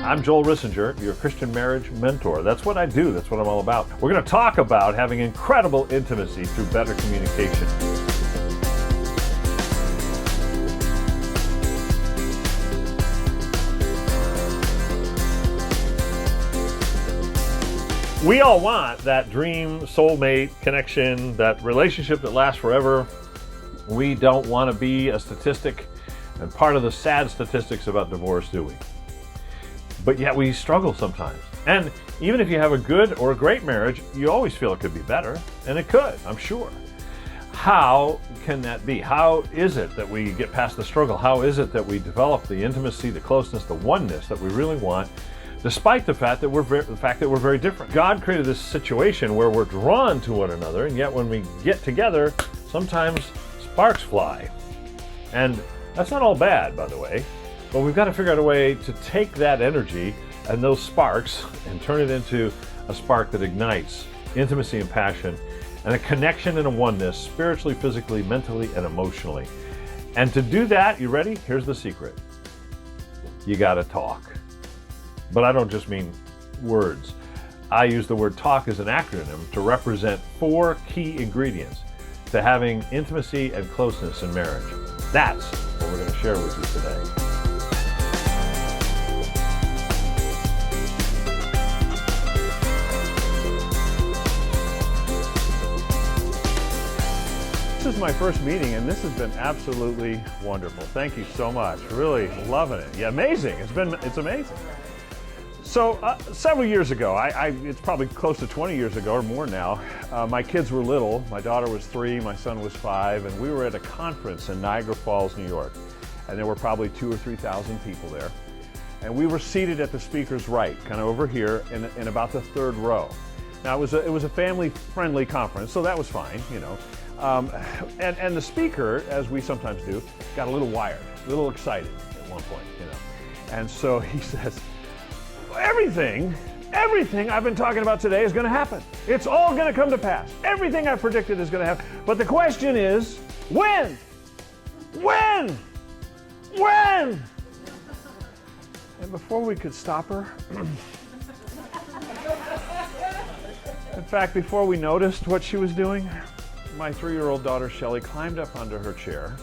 I'm Joel Rissinger, your Christian marriage mentor. That's what I do. That's what I'm all about. We're going to talk about having incredible intimacy through better communication. We all want that dream soulmate connection, that relationship that lasts forever. We don't want to be a statistic and part of the sad statistics about divorce, do we? But yet we struggle sometimes. And even if you have a good or a great marriage, you always feel it could be better, and it could, I'm sure. How can that be? How is it that we get past the struggle? How is it that we develop the intimacy, the closeness, the oneness that we really want, despite the fact that we're very different? God created this situation where we're drawn to one another, and yet when we get together, sometimes sparks fly. And that's not all bad, by the way, but we've got to figure out a way to take that energy and those sparks and turn it into a spark that ignites intimacy and passion and a connection and a oneness spiritually, physically, mentally, and emotionally. And to do that, you ready? Here's the secret. You got to talk. But I don't just mean words. I use the word talk as an acronym to represent 4 key ingredients to having intimacy and closeness in marriage. That's what we're going to share with you today. This is my first meeting, and this has been absolutely wonderful. Thank you so much. Really loving it. Yeah, amazing. It's amazing. So several years ago, it's probably close to 20 years ago or more now, my kids were little. My daughter was 3, my son was 5, and we were at a conference in Niagara Falls, New York. And there were probably 2,000 or 3,000 people there. And we were seated at the speaker's right, kind of over here in about the 3rd row. Now it was a family-friendly conference, so that was fine, you know. And the speaker, as we sometimes do, got a little wired, a little excited at one point, you know. And so he says, everything I've been talking about today is going to happen. It's all going to come to pass. Everything I've predicted is going to happen. But the question is, when? When? When? And before we could stop her, in fact, before we noticed what she was doing, my 3-year-old daughter, Shelley, climbed up onto her chair,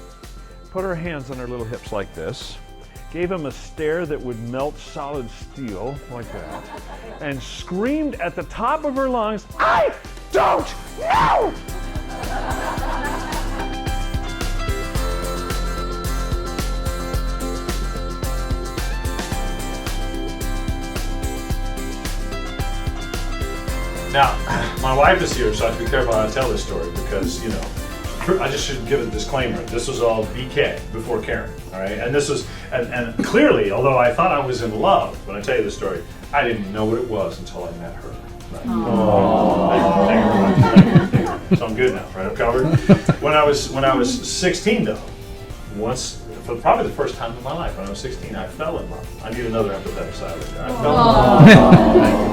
put her hands on her little hips like this, gave him a stare that would melt solid steel, like that, and screamed at the top of her lungs, "I don't know!" Now, my wife is here, so I have to be careful how I tell this story because, you know, I just should give a disclaimer. This was all BK, before Karen, all right? And this was, and clearly, although I thought I was in love when I tell you the story, I didn't know what it was until I met her. Right? Thank you. So I'm good now, right? I'm covered. When I was 16, though, for probably the first time in my life, when I was 16, I fell in love. I need another empathetic silence. I fell in love.